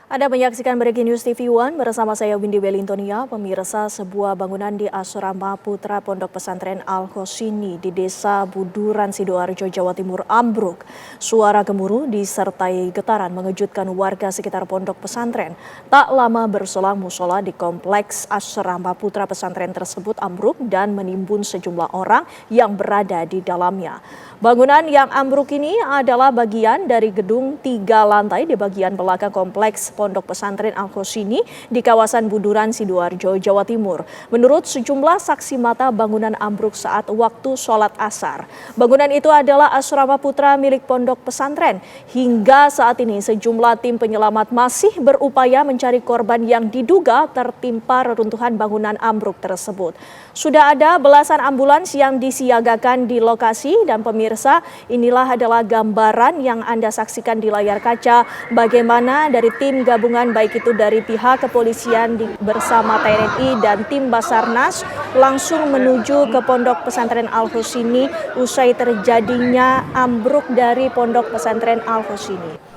Anda menyaksikan Breaking News TV One bersama saya Windy Wellingtonia. Pemirsa, sebuah bangunan di Asrama Putra Pondok Pesantren Al-Khosyini di Desa Buduran, Sidoarjo, Jawa Timur ambruk. Suara gemuruh disertai getaran mengejutkan warga sekitar pondok pesantren. Tak lama berselang musola di kompleks Asrama Putra Pesantren tersebut ambruk dan menimbun sejumlah orang yang berada di dalamnya. Bangunan yang ambruk ini adalah bagian dari gedung 3 lantai di bagian belakang kompleks Pondok Pesantren Al-Khosyini di kawasan Buduran, Sidoarjo, Jawa Timur. Menurut sejumlah saksi mata, bangunan ambruk saat waktu sholat asar. Bangunan itu adalah asrama putra milik pondok pesantren. Hingga saat ini sejumlah tim penyelamat masih berupaya mencari korban yang diduga tertimpa reruntuhan bangunan ambruk tersebut. Sudah ada belasan ambulans yang disiagakan di lokasi dan pemirsa, inilah adalah gambaran yang Anda saksikan di layar kaca bagaimana dari tim gabungan baik itu dari pihak kepolisian bersama TNI dan tim Basarnas langsung menuju ke Pondok Pesantren Al-Khosyini usai terjadinya ambruk dari Pondok Pesantren Al-Khosyini.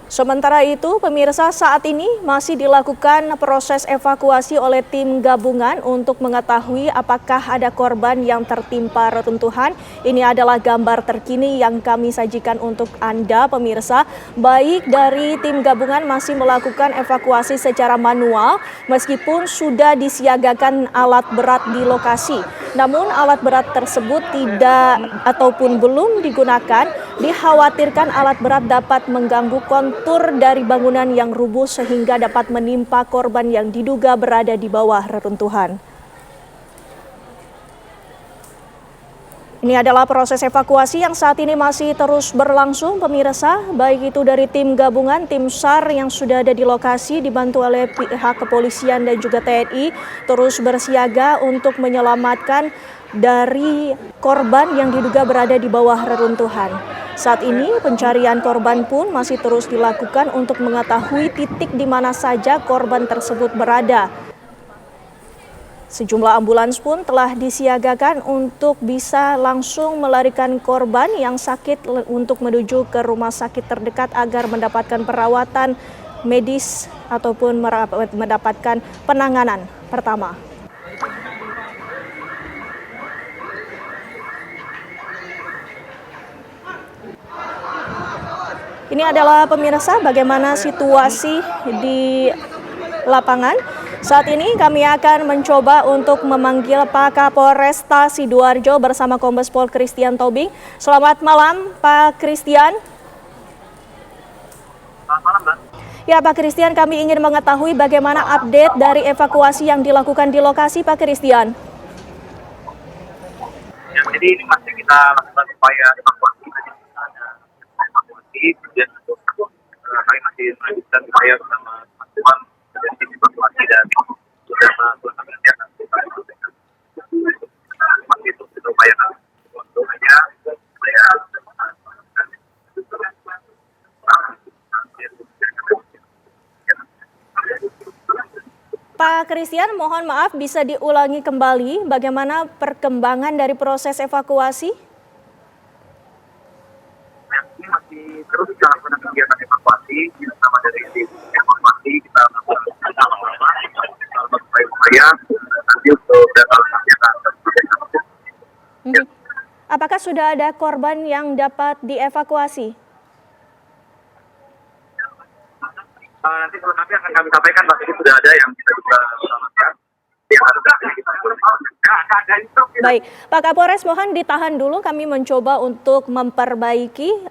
Sementara itu, pemirsa, saat ini masih dilakukan proses evakuasi oleh tim gabungan untuk mengetahui apakah ada korban yang tertimpa reruntuhan. Ini adalah gambar terkini yang kami sajikan untuk Anda, pemirsa. Baik dari tim gabungan masih melakukan evakuasi secara manual meskipun sudah disiagakan alat berat di lokasi. Namun alat berat tersebut tidak ataupun belum digunakan. Dikhawatirkan alat berat dapat mengganggu kontur dari bangunan yang rubuh sehingga dapat menimpa korban yang diduga berada di bawah reruntuhan. Ini adalah proses evakuasi yang saat ini masih terus berlangsung, pemirsa, baik itu dari tim gabungan, tim SAR yang sudah ada di lokasi dibantu oleh pihak kepolisian dan juga TNI terus bersiaga untuk menyelamatkan dari korban yang diduga berada di bawah reruntuhan. Saat ini pencarian korban pun masih terus dilakukan untuk mengetahui titik di mana saja korban tersebut berada. Sejumlah ambulans pun telah disiagakan untuk bisa langsung melarikan korban yang sakit untuk menuju ke rumah sakit terdekat agar mendapatkan perawatan medis ataupun mendapatkan penanganan pertama. Ini adalah pemirsa bagaimana situasi di lapangan. Saat ini kami akan mencoba untuk memanggil Pak Kapolresta Sidoarjo bersama Kombes Pol Christian Tobing. Selamat malam Pak Christian. Selamat malam, Mbak. Ya Pak Christian, kami ingin mengetahui bagaimana update dari evakuasi yang dilakukan di lokasi Pak Christian. Ya, jadi ini masih kita lakukan upaya evakuasi. Kemudian kami masih melanjutkan upaya bersama teman-teman dan tim evakuasi dan bersama teman-teman yang akan kita lakukan. Masih terus kita upayakan untuk Pak Christian, mohon maaf bisa diulangi kembali bagaimana perkembangan dari proses evakuasi? Ini masih terus kita lakukan kegiatan evakuasi bersama dari tim evakuasi kita melakukan upaya nanti untuk data yang Apakah sudah ada korban yang dapat dievakuasi? Nanti selengkapnya akan kami sampaikan, Pak. Ini sudah ada yang kita bisa selamatkan. Baik, Pak Kapolres mohon ditahan dulu, kami mencoba untuk memperbaiki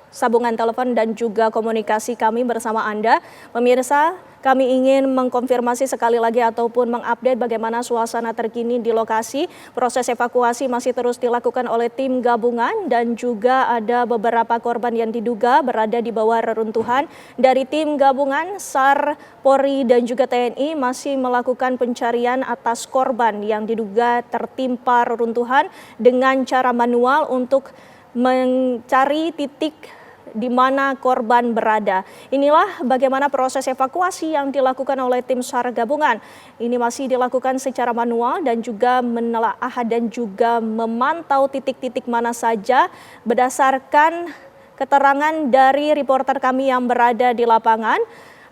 sambungan telepon dan juga komunikasi kami bersama Anda. Pemirsa, kami ingin mengkonfirmasi sekali lagi ataupun mengupdate bagaimana suasana terkini di lokasi. Proses evakuasi masih terus dilakukan oleh tim gabungan dan juga ada beberapa korban yang diduga berada di bawah reruntuhan. Dari tim gabungan, SAR, Polri dan juga TNI masih melakukan pencarian atas korban yang diduga tertimpa reruntuhan dengan cara manual untuk mencari titik di mana korban berada. Inilah bagaimana proses evakuasi yang dilakukan oleh tim SAR gabungan. Ini masih dilakukan secara manual dan juga menelaah dan juga memantau titik-titik mana saja berdasarkan keterangan dari reporter kami yang berada di lapangan.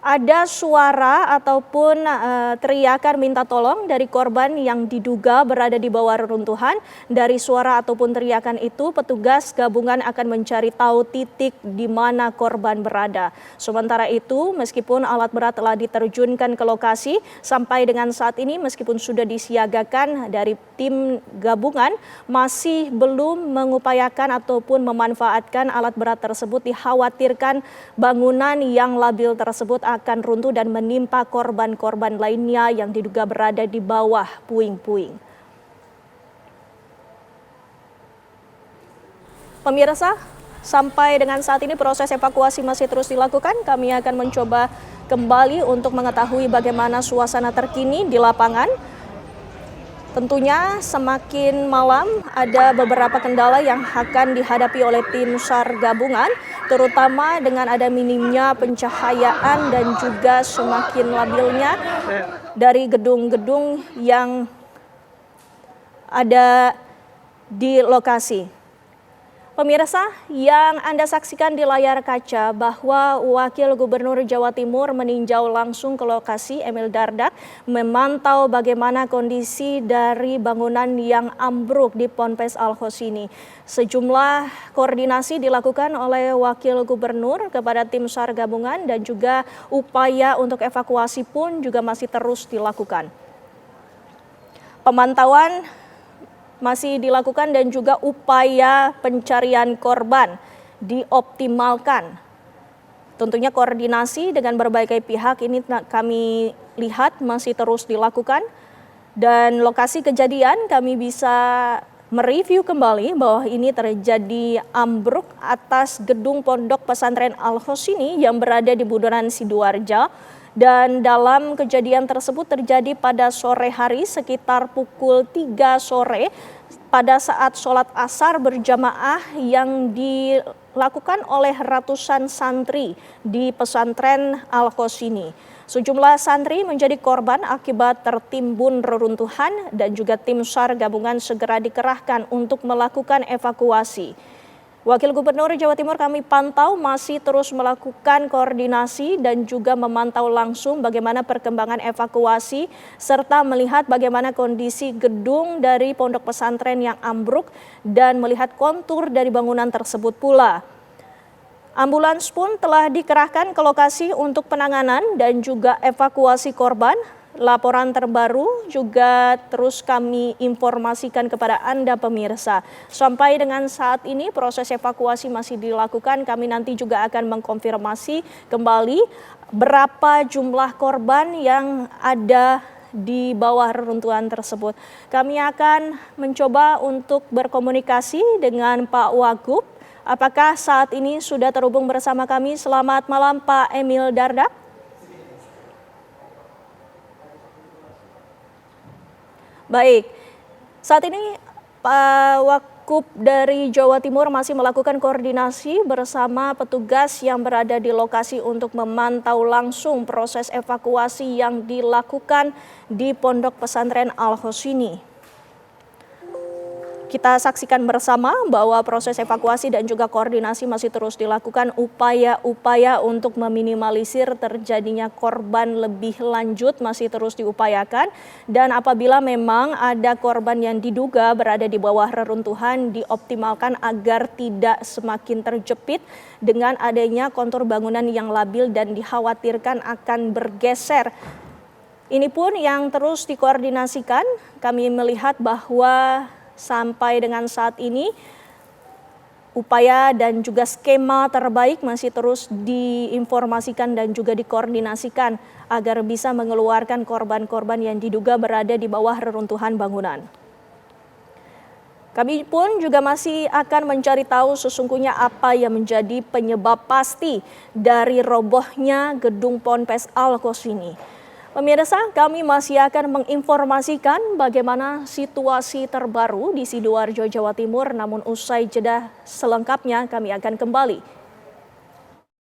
Ada suara ataupun teriakan minta tolong dari korban yang diduga berada di bawah reruntuhan. Dari suara ataupun teriakan itu, petugas gabungan akan mencari tahu titik di mana korban berada. Sementara itu, meskipun alat berat telah diterjunkan ke lokasi, sampai dengan saat ini meskipun sudah disiagakan dari tim gabungan, masih belum mengupayakan ataupun memanfaatkan alat berat tersebut. Dikhawatirkan bangunan yang labil tersebut akan runtuh dan menimpa korban-korban lainnya yang diduga berada di bawah puing-puing. Pemirsa, sampai dengan saat ini proses evakuasi masih terus dilakukan. Kami akan mencoba kembali untuk mengetahui bagaimana suasana terkini di lapangan. Tentunya semakin malam ada beberapa kendala yang akan dihadapi oleh tim SAR gabungan, terutama dengan ada minimnya pencahayaan dan juga semakin labilnya dari gedung-gedung yang ada di lokasi. Pemirsa, yang Anda saksikan di layar kaca bahwa Wakil Gubernur Jawa Timur meninjau langsung ke lokasi, Emil Dardak, memantau bagaimana kondisi dari bangunan yang ambruk di Ponpes Al-Khossini. Sejumlah koordinasi dilakukan oleh Wakil Gubernur kepada tim SAR gabungan dan juga upaya untuk evakuasi pun juga masih terus dilakukan. Pemantauan masih dilakukan dan juga upaya pencarian korban dioptimalkan. Tentunya koordinasi dengan berbagai pihak ini kami lihat masih terus dilakukan. Dan lokasi kejadian kami bisa mereview kembali bahwa ini terjadi ambruk atas gedung Pondok Pesantren Al-Khossini yang berada di Buduran Sidoarjo. Dan dalam kejadian tersebut terjadi pada sore hari sekitar pukul 3 sore pada saat sholat asar berjamaah yang dilakukan oleh ratusan santri di pesantren Al-Khossini. Sejumlah santri menjadi korban akibat tertimbun reruntuhan dan juga tim SAR gabungan segera dikerahkan untuk melakukan evakuasi. Wakil Gubernur Jawa Timur kami pantau masih terus melakukan koordinasi dan juga memantau langsung bagaimana perkembangan evakuasi serta melihat bagaimana kondisi gedung dari pondok pesantren yang ambruk dan melihat kontur dari bangunan tersebut pula. Ambulans pun telah dikerahkan ke lokasi untuk penanganan dan juga evakuasi korban. Laporan terbaru juga terus kami informasikan kepada Anda pemirsa. Sampai dengan saat ini proses evakuasi masih dilakukan. Kami nanti juga akan mengkonfirmasi kembali berapa jumlah korban yang ada di bawah reruntuhan tersebut. Kami akan mencoba untuk berkomunikasi dengan Pak Wagub. Apakah saat ini sudah terhubung bersama kami? Selamat malam Pak Emil Dardak. Baik, saat ini Pak Wakub dari Jawa Timur masih melakukan koordinasi bersama petugas yang berada di lokasi untuk memantau langsung proses evakuasi yang dilakukan di Pondok Pesantren Al-Khossini. Kita saksikan bersama bahwa proses evakuasi dan juga koordinasi masih terus dilakukan, upaya-upaya untuk meminimalisir terjadinya korban lebih lanjut masih terus diupayakan. Dan apabila memang ada korban yang diduga berada di bawah reruntuhan, dioptimalkan agar tidak semakin terjepit dengan adanya kontur bangunan yang labil dan dikhawatirkan akan bergeser. Ini pun yang terus dikoordinasikan. Kami melihat bahwa sampai dengan saat ini upaya dan juga skema terbaik masih terus diinformasikan dan juga dikoordinasikan agar bisa mengeluarkan korban-korban yang diduga berada di bawah reruntuhan bangunan. Kami pun juga masih akan mencari tahu sesungguhnya apa yang menjadi penyebab pasti dari robohnya gedung Ponpes Al-Khossini. Pemirsa, kami masih akan menginformasikan bagaimana situasi terbaru di Sidoarjo, Jawa Timur. Namun usai jeda selengkapnya kami akan kembali